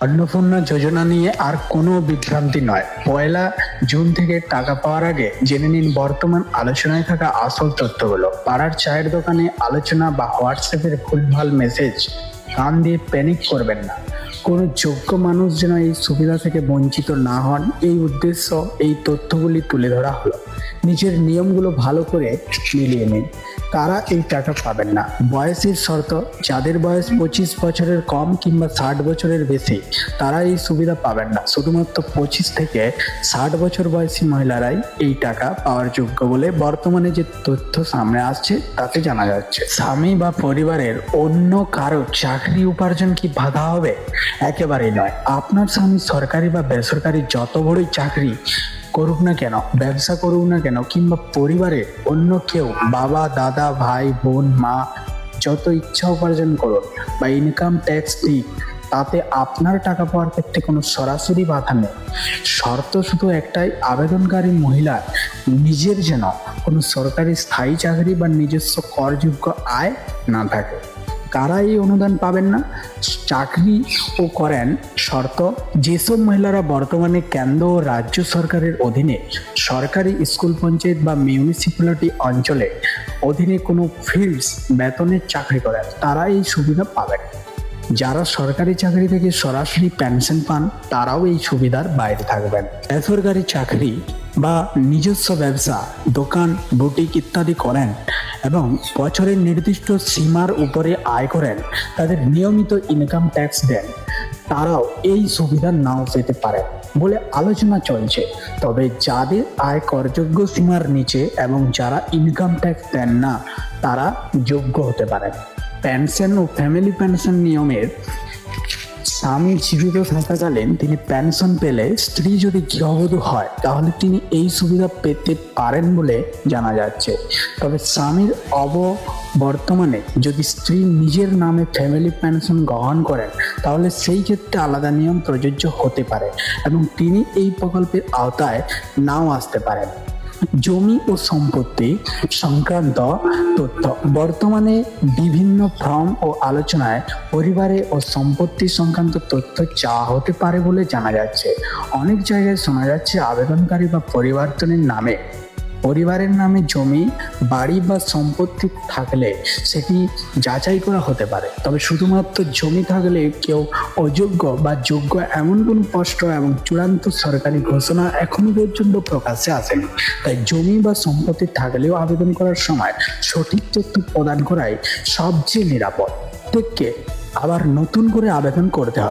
অন্নপূর্ণা যোজনা নিয়ে আর কোনো বিভ্রান্তি নয়। 1 জুন থেকে টাকা পাওয়ার আগে জেনে নিন বর্তমান আলোচনায় থাকা আসল তথ্যগুলো। পাড়ার চায়ের দোকানে আলোচনা বা হোয়াটসঅ্যাপের ভুলভাল মেসেজ কান দিয়ে প্যানিক করবেন না। কোনো যোগ্য মানুষ যেন এই সুবিধা থেকে বঞ্চিত না হন, এই উদ্দেশ্য এই তথ্যগুলি তুলে ধরা হলো। নিজের নিয়মগুলো ভালো করে মিলিয়ে নিন। কারা এই টাকা পাবেন না? বয়সের শর্ত: যাদের বয়স 25 বছরের কম কিংবা 60 বছরের বেশি তারা এই সুবিধা পাবেন না। শুধুমাত্র 25 থেকে 60 বছর বয়সী মহিলারাই এই টাকা পাওয়ার যোগ্য বলে বর্তমানে যে তথ্য সামনে আসছে তাতে জানা যাচ্ছে। স্বামী বা পরিবারের অন্য কারো চাকরি উপার্জন কি বাধা হবে? একেবারেই নয়। আপনার স্বামী সরকারি বা বেসরকারি যত বড়ই চাকরি করুক না কেন, ব্যবসা করুক না কেন, কিংবা পরিবারে অন্য কেউ, বাবা, দাদা, ভাই, বোন, মা, যত ইচ্ছা উপার্জন করুন বা ইনকাম ট্যাক্স দিক, তাতে আপনার টাকা পাওয়ার ক্ষেত্রে কোনো সরাসরি বাধা নেই। শর্ত শুধু একটাই: আবেদনকারী মহিলার নিজের যেন কোনো সরকারি স্থায়ী চাকরি বা নিজস্ব করযোগ্য আয় না থাকে। কারা এই অনুদান পাবেন না? চাকরি ও করেন। শর্ত: যেসব মহিলারা বর্তমানে কেন্দ্র ও রাজ্য সরকারের অধীনে সরকারি স্কুল, পঞ্চায়েত বা মিউনিসিপ্যালিটি অঞ্চলে অধীনে কোনো ফিল্ডস বেতনের চাকরি করেন, তারা এই সুবিধা পাবেন। যারা সরকারি চাকরি থেকে সরাসরি পেনশন পান তারাও এই সুবিধার বাইরে থাকবেন। বেসরকারি চাকরি বা নিজস্ব ব্যবসা, দোকান, বুটিক ইত্যাদি করেন এবং বছরের নির্দিষ্ট সীমার উপরে আয় করেন, তাদের নিয়মিত ইনকাম ট্যাক্স দেন, তারাও এই সুবিধা নাও পেতে পারেন বলে আলোচনা চলছে। তবে যাদের আয় করযোগ্য সীমার নিচে এবং যারা ইনকাম ট্যাক্স দেন না তারা যোগ্য হতে পারেন। পেনশন ও ফ্যামিলি পেনশন নিয়মের: স্বামী জীবিত থাকাকালীন তিনি পেনশন পেলে স্ত্রী যদি গৃহবধূ হয় তাহলে তিনি এই সুবিধা পেতে পারেন বলে জানা যাচ্ছে। তবে স্বামীর বর্তমানে যদি স্ত্রী নিজের নামে ফ্যামিলি পেনশন গ্রহণ করেন তাহলে সেই ক্ষেত্রে আলাদা নিয়ম প্রযোজ্য হতে পারে এবং তিনি এই প্রকল্পের আওতায় নাও আসতে পারেন। জমি ও সম্পত্তি সংক্রান্ত তথ্য: বর্তমানে বিভিন্ন ফর্ম ও আলোচনায় পরিবারে ও সম্পত্তি সংক্রান্ত তথ্য চাওয়া হতে পারে বলে জানা যাচ্ছে। অনেক জায়গায় শোনা যাচ্ছে আবেদনকারী বা পরিবর্তনের নামে পরিবারের নামে জমি, বাড়ি বা সম্পত্তি থাকলে সেটি যাচাই করা হতে পারে। তবে শুধুমাত্র জমি থাকলে কেউ অযোগ্য বা যোগ্য এমন কোনো স্পষ্ট এবং চূড়ান্ত সরকারি ঘোষণা এখনো পর্যন্ত প্রকাশ্যে আসেনি। তাই জমি বা সম্পত্তি থাকলেও আবেদন করার সময় সঠিক তথ্য প্রদান করাই সবচেয়ে নিরাপদ। থেকে আবার নতুন করে আবেদন করতে হবে।